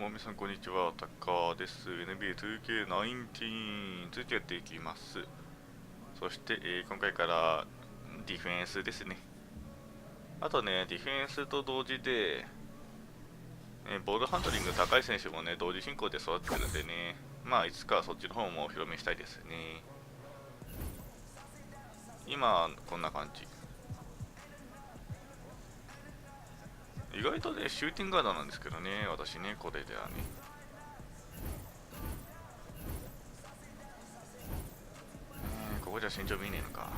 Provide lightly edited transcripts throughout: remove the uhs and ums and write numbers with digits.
も皆さんこんにちは、タッカーです。NBA2K19 続きやっていきます。そして、今回からディフェンスですね。あとね、ディフェンスと同時で、ボールハンドリング高い選手もね、同時進行で育ってるんでね、まあいつかそっちの方もお披露目したいですね。今、こんな感じ。意外とね、シューティングガードなんですけどね、私ね、これではね。ここじゃ身長見ねえのか。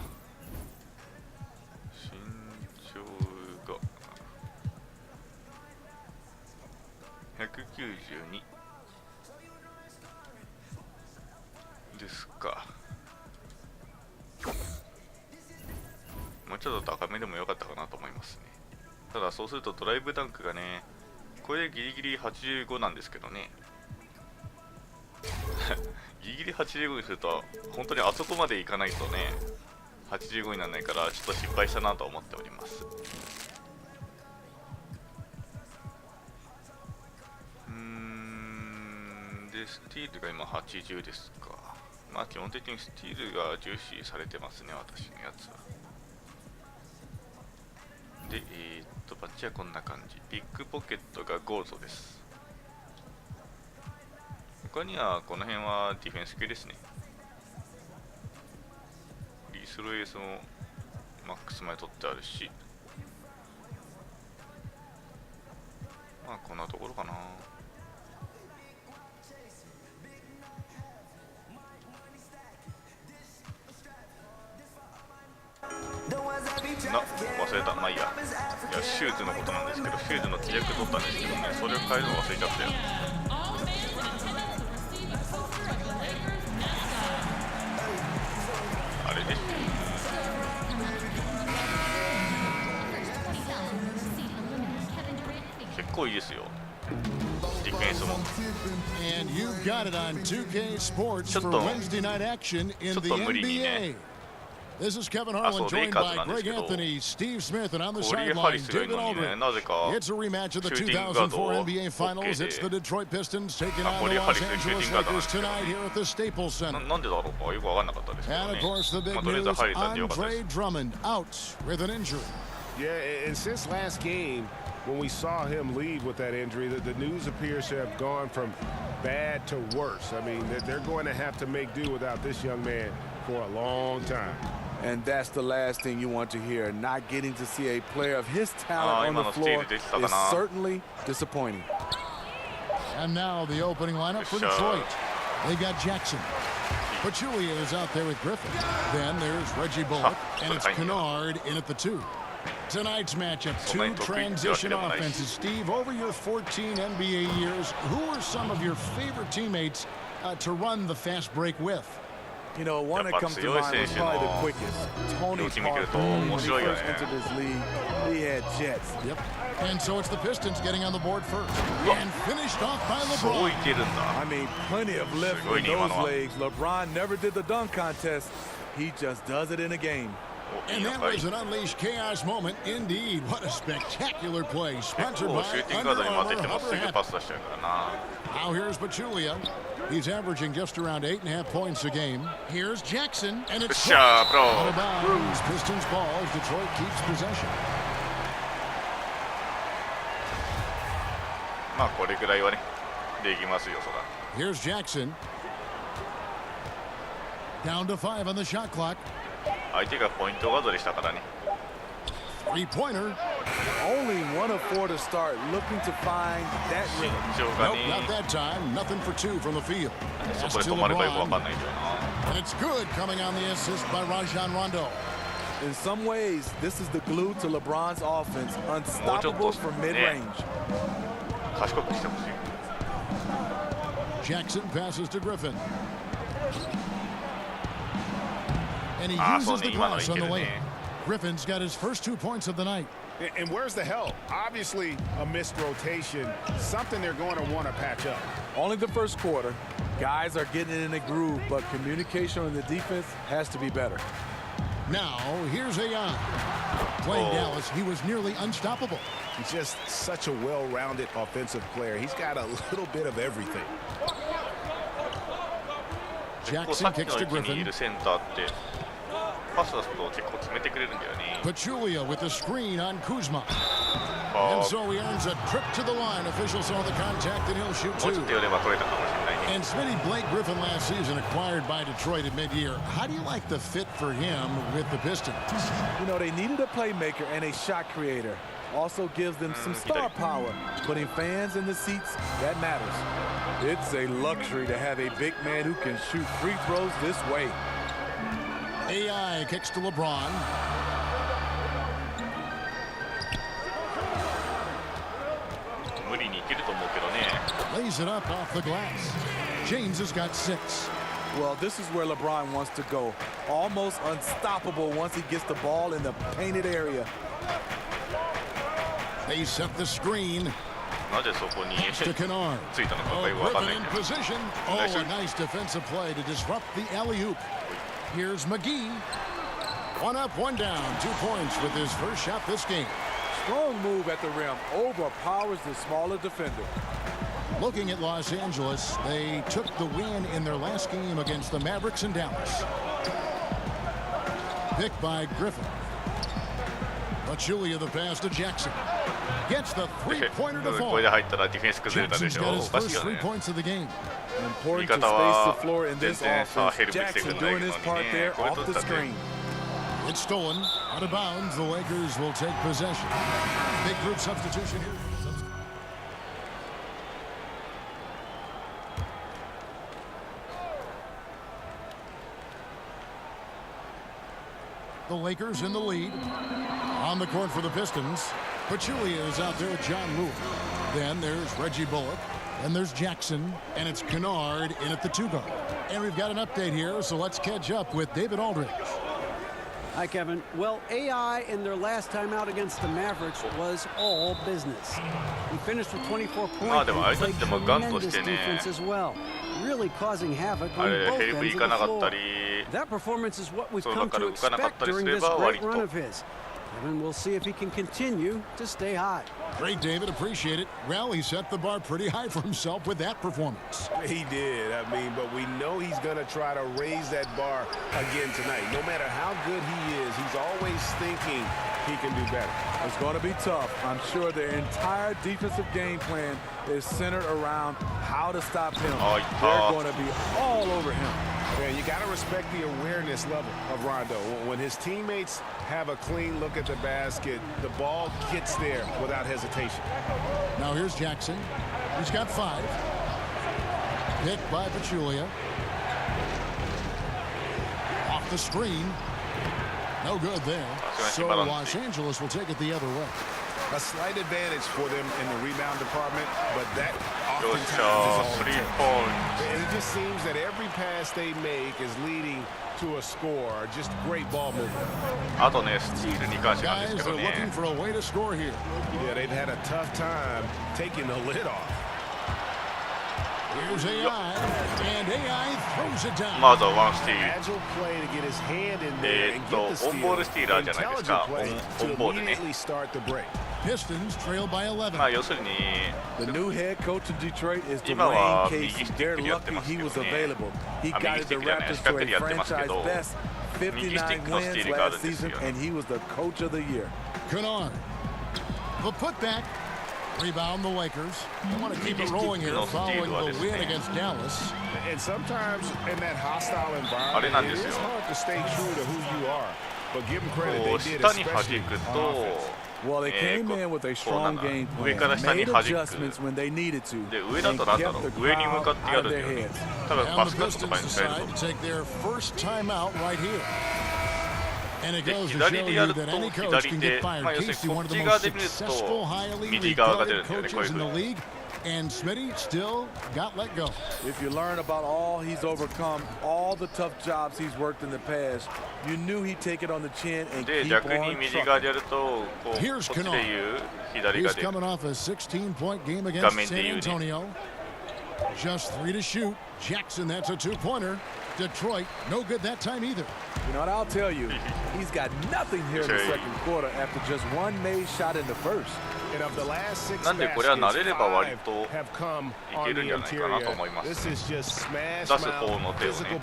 身長が192ですか。もうちょっと高めでもよかったかなと思いますね。ただそうするとドライブダンクがね、これでギリギリ85なんですけどねギリギリ85にすると本当にあそこまでいかないとね85にならないから、ちょっと失敗したなと思っております。でスティールが今80ですか。まあ基本的にスティールが重視されてますね、私のやつは。で、バッチはこんな感じ。ビッグポケットがゴールドです。他にはこの辺はディフェンス系ですね。リースローエースもマックスまで取ってあるし、まあこんなところかな。忘れた。まあいいや。いや、シューズのことなんですけど、シューズの規約取ったんですけどね、それを変えるの忘れちゃったよ。あれです。結構いいですよ、ディフェンスも。ちょっと無理にね。This is Kevin Harlan joined by Greg Anthony, Steve Smith, and on the sideline, David Aldridge. It's a rematch of the 2004 NBA Finals. It's the Detroit Pistons taking on the Los Angeles Lakers tonight here at the Staples Center. And of course, the big news, Andre Drummond out with an injury. Yeah, and since last game, when we saw him leave with that injury, the news appears to have gone from bad to worse. I mean, they're going to have to make do without this young man for a long time. And that's the last thing you want to hear. Not getting to see a player of his talent on the floor is certainly disappointing. And now the opening lineup for Detroit. They got Jackson. Pachulia is out there with Griffin. Then there's Reggie Bullock, and it's Kennard in at the 2. Tonight's matchup, 2 transition offenses. Steve, over your 14 NBA years, who are some of your favorite teammates to run the fast break with? You know, one that comes to mind is probably the quickest. Tony Parker, when he first entered this league, he had jets. Yep. And so it's the Pistons getting on the board first. And finished off by LeBron. I mean, plenty of lift with those legs. LeBron never did the dunk contest. He just does it in a game. And that was an unleashed chaos moment indeed. What a spectacular play. Sponsored by Under Armour Hover Hat. Now here's Pachulia. He's averaging just around 8.5 points a game. Here's Jackson, and it's out of bounds. Pistons ball as Detroit keeps possession. まあこれぐらいはね、できますよ、そら。Here's Jackson. Down to 5 on the shot clock. 相手がポイントガードでしたからね。Three-pointer. Only 1 of 4 to start, looking to find that rim. Nope, not that time. Nothing for 2 from the field. That's to LeBron. And it's good coming on the assist by Rajon Rondo. In some ways, this is the glue to LeBron's offense, unstoppable from mid-range. Jackson passes to Griffin. And he uses the glass on the lane. Griffin's got his first 2 points of the night. And where's the help? Obviously, a missed rotation, something they're going to want to patch up. Only the first quarter. Guys are getting in a groove, but communication on the defense has to be better. Now, here's Ayan. Playing Dallas, he was nearly unstoppable. He's just such a well-rounded offensive player. He's got a little bit of everything. Jackson kicks to Griffin. Pachulia with the screen on Kuzma. And so he earns a trip to the line. Officials saw the contact and he'll shoot two. And Smitty, Blake Griffin last season acquired by Detroit at mid-year. How do you like the fit for him with the Pistons? You know, they needed a playmaker and a shot creator. Also gives them some star power. Putting fans in the seats, that matters. It's a luxury to have a big man who can shoot free throws this way. AI kicks to LeBron. Lays it up off the glass. James has got 6. Well, this is where LeBron wants to go. Almost unstoppable once he gets the ball in the painted area. They set the screen. To Kennard. Griffin in position. Oh, a nice defensive play to disrupt the alley-oop. Here's McGee. 1 up, 1 down. 2 points with his first shot this game. Strong move at the rim. Overpowers the smaller defender. Looking at Los Angeles, they took the win in their last game against the Mavericks in Dallas. Picked by Griffin. Pachulia the pass to Jackson. Gets the three-pointer to fall. Jackson's got his first 3 points of the game. Important to space the floor in this offense. Jackson doing his part there off the screen. It's stolen. Out of bounds. The Lakers will take possession. Big group substitution here. The Lakers in the lead. On the court for the Pistons. Pachulia is out there with John Lewis. Then there's Reggie Bullock. And there's Jackson. And it's Kennard in at the 2 guard. And we've got an update here, so let's catch up with David Aldridge. Hi, Kevin. Well, AI in their last time out against the Mavericks was all business. He finished with 24 points and played tremendous defense as well, really causing havoc on both ends of the floor. That performance is what we've come to expect during this great run of his. Kevin, we'll see if he can continue to stay hot. Great, David. Appreciate it. Well, he set the bar pretty high for himself with that performance. He did. I mean, but we know he's going to try to raise that bar again tonight. No matter how good he is, he's always thinking he can do better. It's going to be tough. I'm sure their entire defensive game plan is centered around how to stop him. They're going to be all over him. Man, you got to respect the awareness level of Rondo. When his teammates have a clean look at the basket, the ball gets there without hesitation. Now here's Jackson. He's got 5. Picked by Pachulia. Off the screen. No good there. So Los Angeles will take it the other way. A slight advantage for them in the rebound department, but that oftentimes is all it takes. And it just seems that every pass they make is leading to a score. Just great ball movement. Guys are looking for a way to score here. Yeah, they've had a tough time taking the lid off. Here's AI, and AI throws it down. Agile play to get his hand in there and get the steal. Intelligent play to immediately start the break. Pistons trail by 11. The new head coach of Detroit is Dwayne Casey. They're lucky he was available. He guided the Raptors to a franchise best 59 wins last season, and he was the coach of the year. Kennard. The putback. Rebound the Lakers. They want to keep it rolling here following the win against Dallas. And sometimes in that hostile environment, it is hard to stay true to who you are. But give them credit, they did, especially on offense. Well, they came in with a strong game plan, made adjustments when they needed to, and kept the crowd out of their heads. And the Pistons decide to take their first timeout right here. And it goes to show you that any coach can get fired. Casey, one of the most successful, highly regarded coaches in the league, and Smitty still got let go. If you learn about all he's overcome, all the tough jobs he's worked in the past, you knew he'd take it on the chin and keep on trucking. Here's Kennard. He's coming off a 16-point game against San Antonio. Just 3 to shoot. Jackson, that's a 2-pointer. Detroit, no good that time either. You know what, I'll tell you, he's got nothing here in the second quarter after just one made shot in the first. And of the last 6なんでこれは慣れれば割と have come いけるんじゃないかなと思います。出す方の手をね、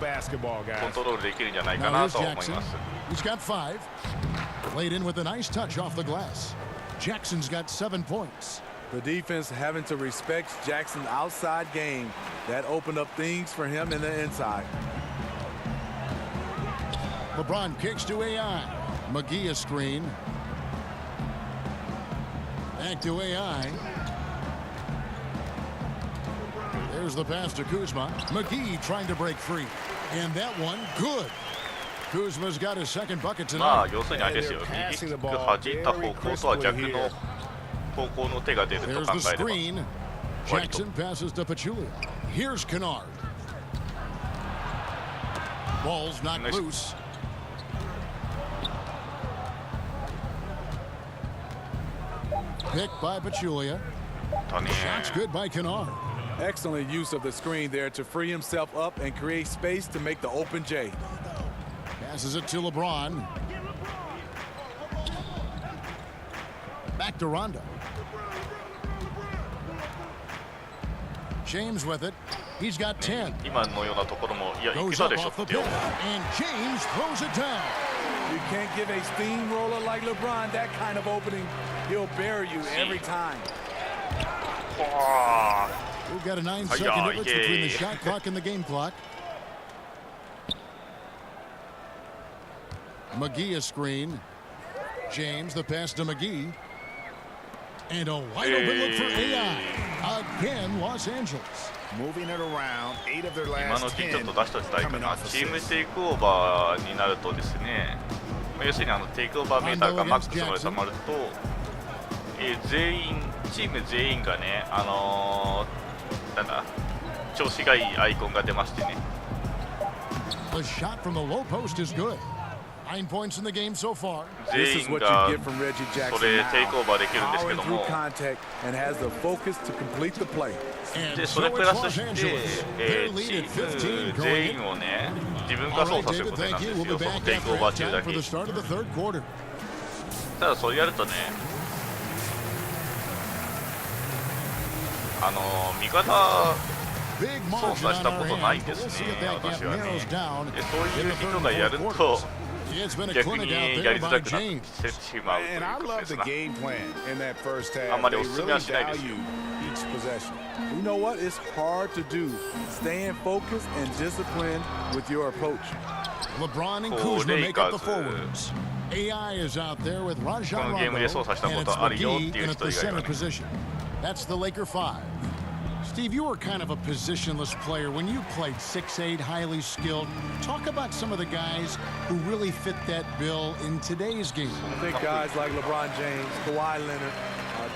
コントロールできるんじゃないかなと思います。He's got 5. Played in with a nice touch off the glass. Jackson's got 7 points. The defense having to respect Jackson's outside game. That opened up things for him in the inside. LeBron kicks to AI. McGee a screen. Back to AI. There's the pass to Kuzma. McGee trying to break free. And that one, good. Kuzma's got his second bucket tonight. まあ要するにあれですよ。右キック弾いた方向とは逆の方向の手が出ると There's 考 the えれば。 screen. Jackson passes to Pachulia. Here's Kennard. Ball's not Nice. loose. Picked by Pachulia. だね。 Shot's good by Kennard. Excellent use of the screen there to free himself up and create space to make the open J. Passes it to LeBron. Back to Rondo. James with it. He's got 10. 今のようなところもいやいけ Goes た up でしょ off っ the てよ。 pick. And James throws it down. You can't give a steamroller like LeBron that kind of opening. He'll bury you every time. We've got a 9-second difference between the shot clock and the game clock. McGee a screen. James the pass to McGee. And a wide open look for AI. Again, Los Angeles. Moving it around, 8 of their 今 last のうちにちょっ 10 と出しときたいか coming な。 off チーム assists. テイクオーバーになるとですね、要するにテイクオーバーメーターがマックスまで溜まると、チーム全員がね、なんだ、調子がいいアイコンが出ましてね。The shot from the low post is good. 9 points in the game so far. This 全 is 員 what が you get from Reggie そ Jackson れ now. テイクオーバーできるんですけ Powering ど through も、 contact and has the focus to complete the play. And で so それプ it's ラス Los して、 Angeles. Their チ lead at ー 15 ム going 全 in. 員をね、自分 All が操 right, 作する David, ことにな thank る you. んです We'll よ、 be その back テイクオー after バー中 halftime だ for け。 the start of the third quarter. ただそれやるとね、味方 Big 操 margin 作し on た our ことない hands, で but we'll す see ね、 if that 私 gap はね。 narrows down でそうい in う the 人 third がや and る fourth と quarters. It's been a 逆 clinic に out や there りづ by らくなって James. しまうという And I こと love です the な。 game plan in that first half. あんまり They おすすめ really はしないですよ。 value each possession. You know what? It's hard to do. Staying focused and disciplined with your approach. LeBron and For Kuzma make up the Lakers. forwards. AI is out there with Rajon このゲームで操 Rondo, 作したこ and it's とあるよって McGee いう in at 人 the 以外は center ね。 position. That's the Laker 5. Steve, you were kind of a positionless player when you played 6'8", highly skilled. Talk about some of the guys who really fit that bill in today's game. I think guys like LeBron James, Kawhi Leonard,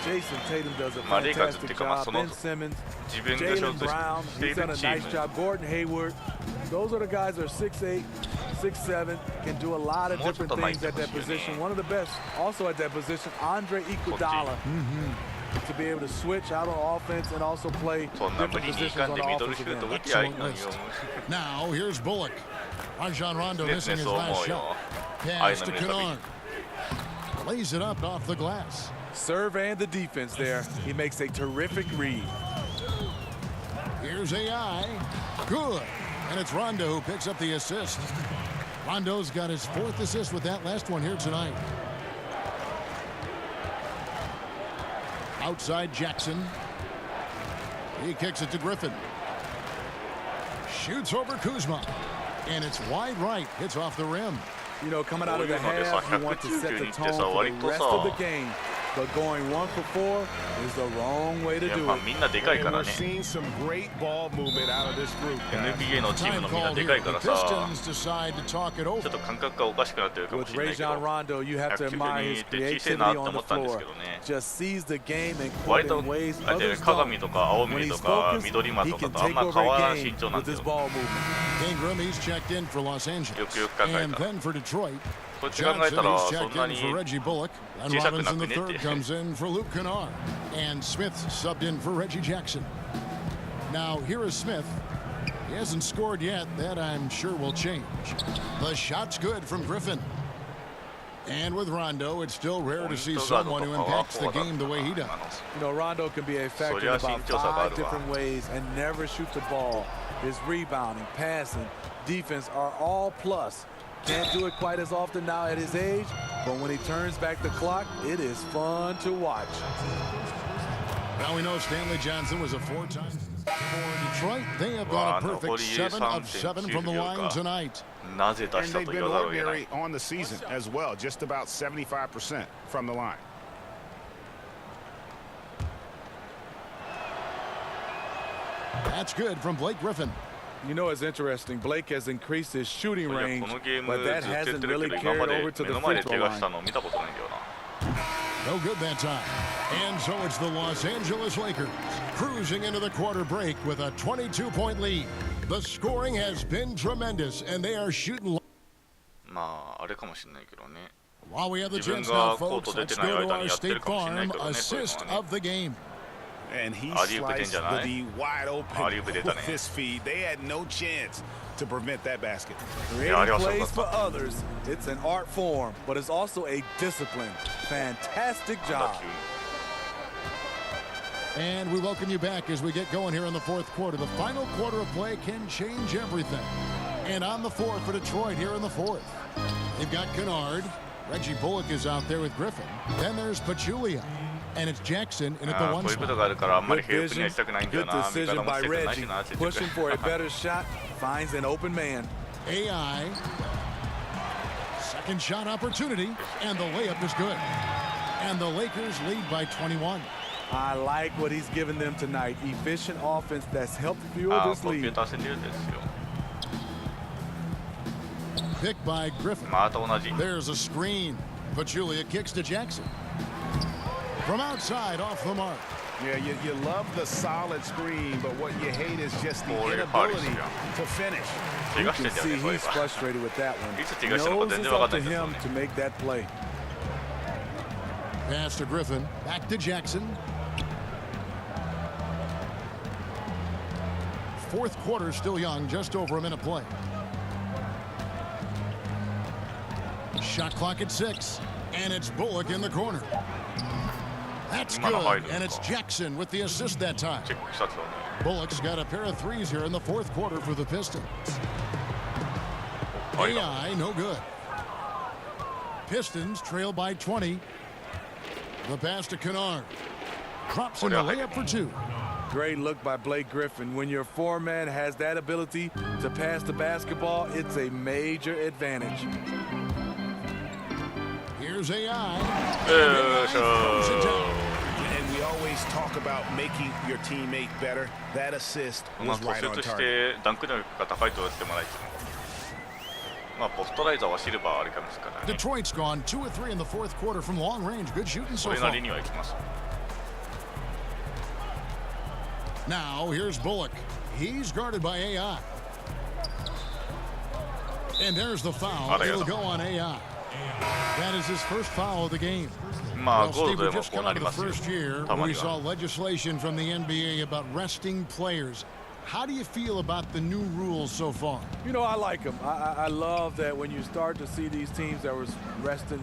Jason Tatum does a まあレイカーズってい fantastic うか、まあ job. その Ben Simmons, 自分が所 Jaylen 属 Brown, してい he's done る a チー nice ム。 job. Gordon Hayward, those are the guys that are 6'8", 6'7", can do a lot of もうちょっ different と前に things 行って at ほし that いよね。 position. One of the best also at that position, Andre Iguodala, to be able to switch out on offense and also play そんな無 different 理にい positions かん on で the ミドル offensive シュート end. 打ちゃいいのによ。 Now, here's Bullock. Rajon Rondo ね missing his そう思 last うよ。 shot. ああいう Pass の to 見るたびに。 Kennard. Lays it up off the glass. Serve and the defense there. He makes a terrific read. Here's AI. Good. And it's Rondo who picks up the assist. Rondo's got his 4th assist with that last one here tonight. Outside Jackson. He kicks it to Griffin. Shoots over Kuzma. And it's wide right. It's off the rim. You know, coming out of the こういうのでさ、 half, you want to set the 192 って tone さ、 for 割 the と rest さ、 of the game. But going 1 for 4 is the wrong way to いや do まあ it. みんなでかい And から we're ね。seeing some great ball movement out of this group, guys. NBA のチーム Time のみんな called で here. かいか The らさ、 Pistons decide to talk it ちょっ over. と感覚がおかしくなってるかも With しれないけど、 Rajon Rondo, you have to admire his 192って小さいな creativity って on 思 the ったんです floor. けどね。 Just sees the game and 割 court と in ways あれ others 鏡 don't. とか青 When 緑 he's とか focused, 緑マ he とか can とあん take ま over 変わら a ん身 game 長なん with だ his よ。 ball movement. Ingram, he's checked in for Los Angeles. よくよく考え And たら。 then for Detroit, こうやって考え Johnson, たら he's そん checked な in に for Reggie Bullock. And 小さく Robinson なく the ねっ third て。 comes in for Luke Kennard. And Smith subbed in for Reggie Jackson. Now here is Smith. He hasn't scored yet. That I'm sure will change. The shot's good from Griffin. And with Rondo, it's still rare to see someone who impacts the game the way he does. You know, Rondo can be a factor in about 5 different ways and never shoot the ball. His rebounding, passing, defense are all plus. Can't do it quite as often now at his age, but when he turns back the clock, it is fun to watch. Now we know Stanley Johnson was a 4-time. For Detroit, they have got a perfect 7 of 7 from the line tonight. And they've been ordinary on the season as well, just about 75% from the line. That's good from Blake Griffin. You know, it's interesting. Blake has increased his shooting range, but that hasn't really carried over to the free throw line. No good that time. And so it's the Los Angeles Lakers cruising into the quarter break with a 22-point lead. The scoring has been tremendous, and they are shooting. While we have the chance now, folks, let's go to our State Farm assist of the game. And he sliced the D wide open with his feet. They had no chance to prevent that basket. Creating plays for others. It's an art form, but it's also a discipline. Fantastic job. And we welcome you back as we get going here in the fourth quarter. The final quarter of play can change everything. And on the floor for Detroit here in the fourth, they've got Kennard. Reggie Bullock is out there with Griffin. Then there's Pachulia. And it's Jackson in at the one spot. Good vision, good decision by Reggie. Pushing for a better shot, finds an open man. AI. Second shot opportunity, and the layup is good. And the Lakers lead by 21. I like what he's given them tonight. Efficient offense that's helped fuel this lead. Picked by Griffin. There's a screen. Pachulia kicks to Jackson. From outside, off the mark. Yeah, you love the solid screen, but what you hate is just the inability to finish. You can see he's frustrated with that one. He knows it's up to him to make that play. Pass to Griffin, back to Jackson. Fourth quarter still young, just over a minute play. Shot clock at 6, and it's Bullock in the corner. That's good, and it's Jackson with the assist that time. Bullock's got a pair of threes here in the fourth quarter for the Pistons. AI, no good. Pistons trail by 20. The pass to Kennard. Drops in the layup for 2. Great look by Blake Griffin. When your foreman has that ability to pass the basketball, it's a major advantage. Here's AI. And we always talk about making your teammate better. That assist was right on target. Detroit's gone 2 of 3 in the fourth quarter from long range. Good shooting so far. Now here's Bullock. He's guarded by AI. And there's the foul. It'll go on AI. That is his first foul of the game. Well, Steve, we just come out of the first year where we saw legislation from the NBA about resting players. How do you feel about the new rules so far? You know, I like them. I love that when you start to see these teams that were resting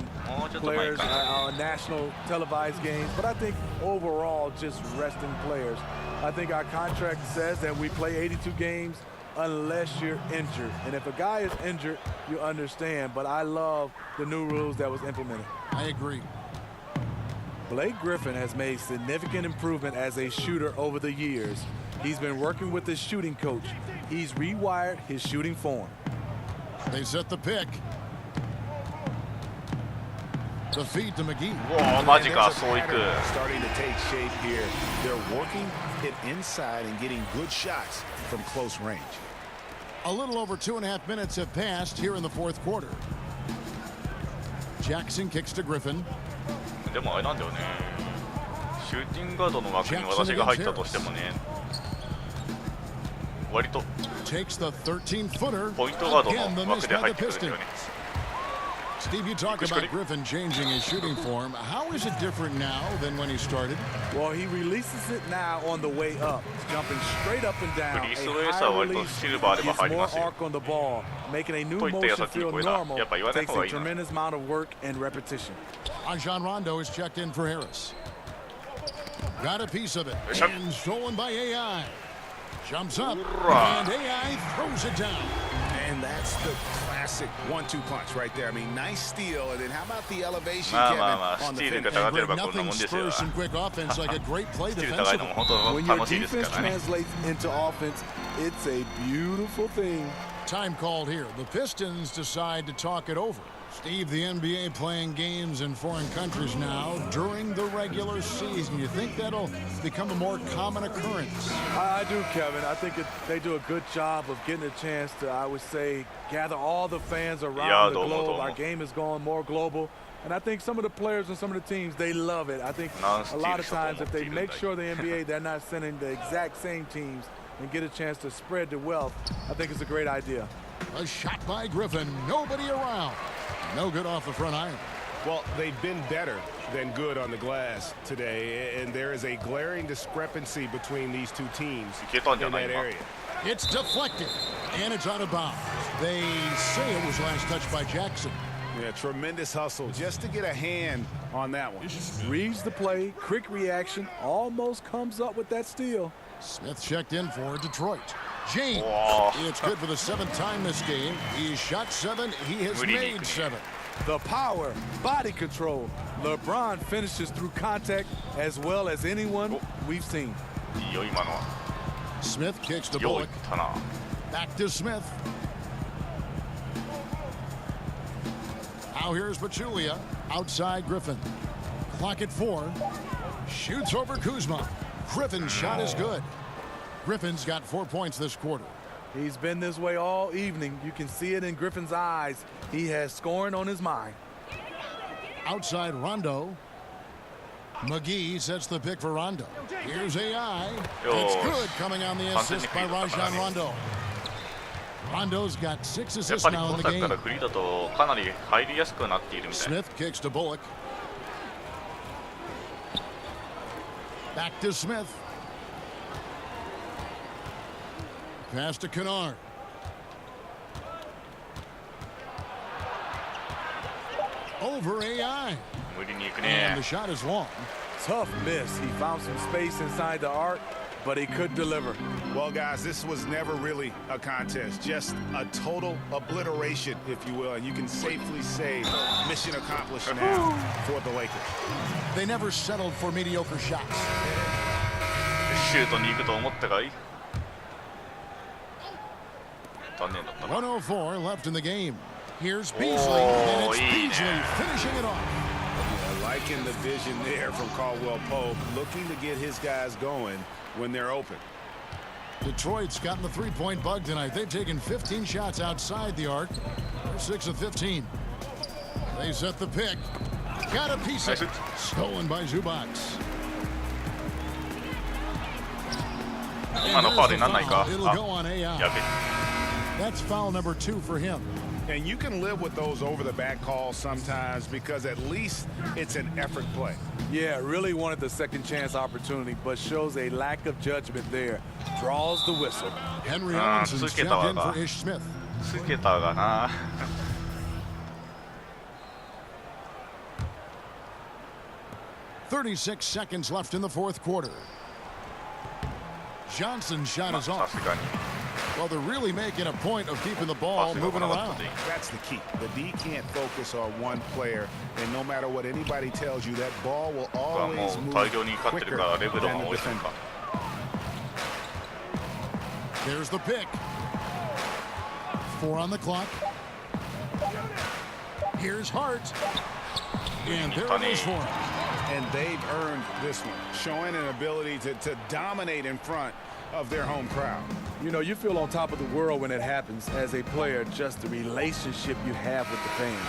players on national televised games. But I think overall, just resting players. I think our contract says that we play 82 games unless you're injured. And if a guy is injured, you understand. But I love the new rules that was implemented. I agree. Blake Griffin has made significant improvement as a shooter over the years. He's been working with his shooting coach. He's rewired his shooting form. They set the pick. The feed to McGee. Starting to take shape here. They're working it inside and getting good shots from close range. A little over 2.5 minutes have passed here in the fourth quarter. Jackson kicks to Griffin. でもあれなんだよね。シューティングガードの枠に私が入ったとしてもね、割とポイントガードの枠で入ってくるんだよね。Steve, you talk about Griffin changing his shooting form. How is it different now than when he started? Well, he releases it now on the way up, jumping straight up and down. A high release gets more arc on the ball, making a new motion feel normal. Takes a tremendous amount of work and repetition. Rajon Rondo is checked in for Harris. Got a piece of it, and stolen by AI. Jumps up, and AI throws it down. And that's the classic 1-2 punch right there. I mean, nice steal, and then how about the elevation, Kevin, on the finish? Nothing spurs some quick offense like a great play defensively. When your defense translates into offense, it's a beautiful thing. Time called here. The Pistons decide to talk it over. Steve, the NBA playing games in foreign countries now during the regular season. You think that'll become a more common occurrence? I do, Kevin. I think they do a good job of getting a chance to, I would say, gather all the fans around the globe. Our game is going more global. And I think some of the players and some of the teams, they love it. I think a lot of times if they make sure the NBA, they're not sending the exact same teams and get a chance to spread the wealth, I think it's a great idea. A shot by Griffin. Nobody around. No good off the front iron. Well, they've been better than good on the glass today, and there is a glaring discrepancy between these two teams in that area. It's deflected, and it's out of bounds. They say it was last touched by Jackson. Yeah, tremendous hustle just to get a hand on that one. Reads the play, quick reaction, almost comes up with that steal. Smith checked in for Detroit. James, it's good for the 7th time this game. He's shot 7. He has made 7. The power, body control. LeBron finishes through contact as well as anyone we've seen. Smith kicks to Bullock. Back to Smith. Now here's Pachulia. Outside Griffin. Clock at 4. Shoots over Kuzma. Griffin's shot is good. Griffin's got 4 points this quarter. He's been this way all evening. You can see it in Griffin's eyes. He has scoring on his mind. Outside Rondo. McGee sets the pick for Rondo. Here's AI. It's good coming on the assist by Rajon Rondo. Rondo's got 6 assists now in the game. Smith kicks to Bullock. Back to Smith. Pass to Kennard. Over AI. And the shot is long. Tough miss. He found some space inside the arc, but he couldn't deliver. Well, guys, this was never really a contest. Just a total obliteration, if you will. And you can safely say mission accomplished now for the Lakers. They never settled for mediocre shots. シュートに行くと思ったかい? 104 left in the game. Here's Beasley, and it's Beasley finishing it off. Yeah, liking the vision there from Caldwell Pope, looking to get his guys going when they're open. Detroit's gotten the three-point bug tonight. They've taken 15 shots outside the arc. They're 6 of 15. They set the pick. Got a piece of it. Stolen by Zubac. It'll go on AI. That's foul number 2 for him. And you can live with those over-the-back calls sometimes because at least it's an effort play. Yeah, really wanted the second chance opportunity, but shows a lack of judgment there. Draws the whistle. Henry Ellinson's checked in for Ish Smith. つけたがな. 36 seconds left in the fourth quarter. Johnson's shot is off. Well, they're really making a point of keeping the ball moving around. That's the key. The D can't focus on one player, and no matter what anybody tells you, that ball will always move quicker than the defender. There's the pick. 4 on the clock. Here's Hart. And there it is for him. And they've earned this one, showing an ability to dominate in front of their home crowd. You know, you feel on top of the world when it happens as a player, just the relationship you have with the fans.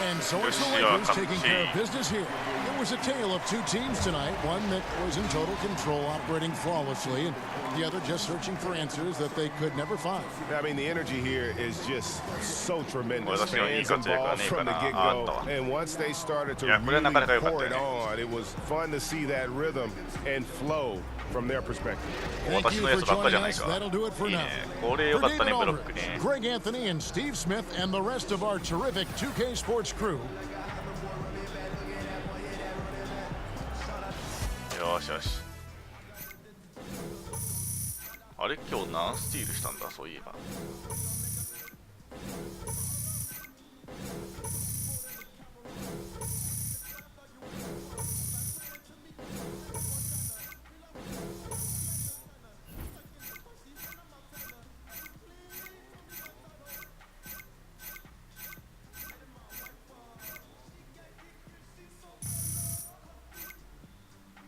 And so it's the Lakers taking care of business here. It was a tale of two teams tonight, one that was in total control, operating flawlessly, and the other just searching for answers that they could never find. I mean, the energy here is just so tremendous. 私のいい活躍がねえかな。あったわ。 And once they started to いや、これはなかなか良かったよね。 pour it on, it was fun to see that rhythm and flow from their perspective. 私のやつばっかじゃないか。 That'll do it for いい now. ね。これ良かったね、 For ブロ David ックね。 Greg Anthony and Steve Smith and the rest of our terrific 2K Sports crew. よしよし。あれ今日何スティールしたんだそういえば。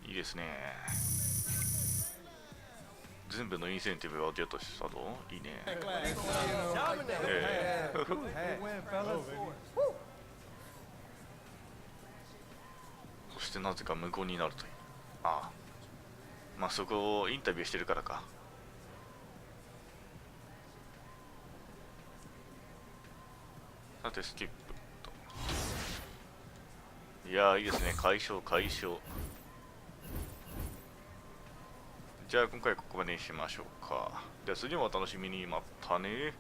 いいですね。全部のインセンティブがゲットしたぞ。いいね。そしてなぜか無言になるという。ああ。まあそこをインタビューしてるからか。さてスキップと。いやーいいですね。解消解消。じゃあ今回ここまでにしましょうか。では次もお楽しみに。またね。